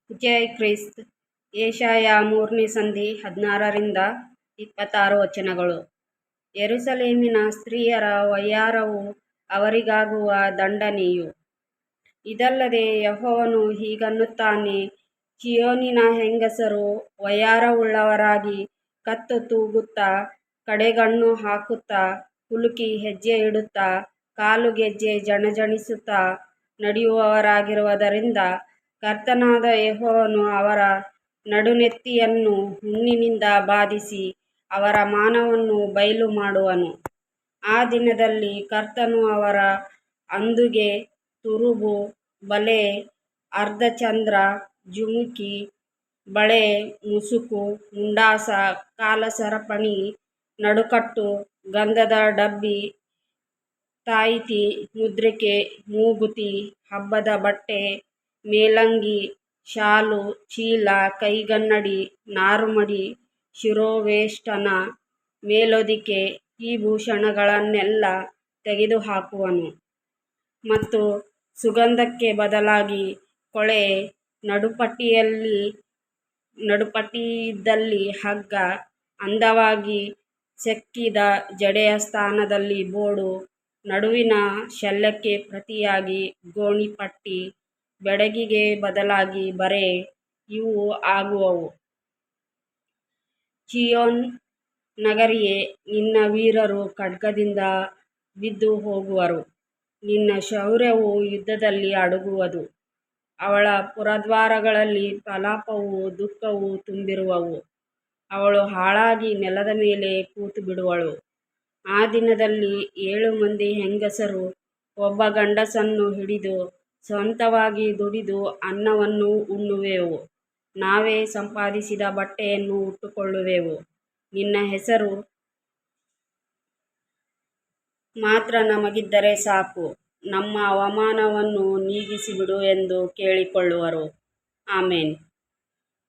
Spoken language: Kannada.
ಜೈ ಕ್ರಿಸ್ತ್. ಯೆಶಾಯ 3ನೇ ಸಂಧಿ 16-26 ವಚನಗಳು. ಯೆರೂಸಲೇಮಿನ ಸ್ತ್ರೀಯರ ವಯ್ಯಾರವು ಅವರಿಗಾಗುವ ದಂಡನೆಯು. ಇದಲ್ಲದೆ ಯೆಹೋವನು ಹೀಗನ್ನುತ್ತಾನೆ, ಚೀಯೋನಿನ ಹೆಂಗಸರು ವಯ್ಯಾರವುಳ್ಳವರಾಗಿ ಕತ್ತು ತೂಗುತ್ತಾ, ಕಡೆಗಣ್ಣು ಹಾಕುತ್ತಾ, ಕುಲುಕಿ ಹೆಜ್ಜೆ ಇಡುತ್ತಾ, ಕಾಲುಗೆಜ್ಜೆ ಜಣಜಣಿಸುತ್ತಾ ನಡೆಯುವವರಾಗಿರುವುದರಿಂದ ಕರ್ತನಾದ ಯೆಹೋವನು ಅವರ ನಡುನೆತ್ತಿಯನ್ನು ಹುಣ್ಣಿನಿಂದ ಬಾಧಿಸಿ ಅವರ ಮಾನವನ್ನು ಬಯಲು ಮಾಡುವನು. ಆ ದಿನದಲ್ಲಿ ಕರ್ತನು ಅವರ ಅಂದುಗೆ, ತುರುಬು, ಬಲೆ, ಅರ್ಧಚಂದ್ರ, ಜುಮುಕಿ, ಬಳೆ, ಮುಸುಕು, ಮುಂಡಾಸ, ಕಾಲಸರಪಣಿ, ನಡುಕಟ್ಟು, ಗಂಧದ ಡಬ್ಬಿ, ತಾಯಿತಿ, ಮುದ್ರಿಕೆ, ಮೂಗುತಿ, ಹಬ್ಬದ ಬಟ್ಟೆ, ಮೇಲಂಗಿ, ಶಾಲು, ಚೀಲ, ಕೈಗನ್ನಡಿ, ನಾರುಮಡಿ, ಶಿರೋವೇಷ್ಟನ, ಮೇಲೊದಿಕೆ ಈ ಭೂಷಣಗಳನ್ನೆಲ್ಲ ತೆಗೆದುಹಾಕುವನು. ಮತ್ತು ಸುಗಂಧಕ್ಕೆ ಬದಲಾಗಿ ಕೊಳೆ, ನಡುಪಟ್ಟಿಯಿದ್ದಲ್ಲಿ ಹಗ್ಗ, ಅಂದವಾಗಿ ಸೆಕ್ಕಿದ ಜಡೆಯ ಸ್ಥಾನದಲ್ಲಿ ಬೋಡು, ನಡುವಿನ ಶಲ್ಯಕ್ಕೆ ಪ್ರತಿಯಾಗಿ ಗೋಣಿಪಟ್ಟಿ, ಬೆಡಗಿಗೆ ಬದಲಾಗಿ ಬರೆ ಇವು ಆಗುವವು. ಚೀಯೋನ್ ನಗರಿಯೇ, ನಿನ್ನ ವೀರರು ಖಡ್ಗದಿಂದ ಬಿದ್ದು ಹೋಗುವರು, ನಿನ್ನ ಶೌರ್ಯವು ಯುದ್ಧದಲ್ಲಿ ಅಡಗುವುದು. ಅವಳ ಪುರದ್ವಾರಗಳಲ್ಲಿ ಪ್ರಲಾಪವೂ ದುಃಖವೂ ತುಂಬಿರುವವು. ಅವಳು ಹಾಳಾಗಿ ನೆಲದ ಮೇಲೆ ಕೂತುಬಿಡುವಳು. ಆ ದಿನದಲ್ಲಿ 7 ಮಂದಿ ಹೆಂಗಸರು ಒಬ್ಬ ಗಂಡಸನ್ನು ಹಿಡಿದು ಸ್ವಂತವಾಗಿ ದುಡಿದು ಅನ್ನವನ್ನು ಉಣ್ಣುವೆವು. ನಾವೇ ಸಂಪಾದಿಸಿದ ಬಟ್ಟೆಯನ್ನು ಉಟ್ಟುಕೊಳ್ಳುವೆವು. ನಿನ್ನ ಹೆಸರು ಮಾತ್ರ ನಮಗಿದ್ದರೆ ಸಾಕು, ನಮ್ಮ ಅವಮಾನವನ್ನು ನೀಗಿಸಿಬಿಡು ಎಂದು ಕೇಳಿಕೊಳ್ಳುವರು. ಆಮೆನ್.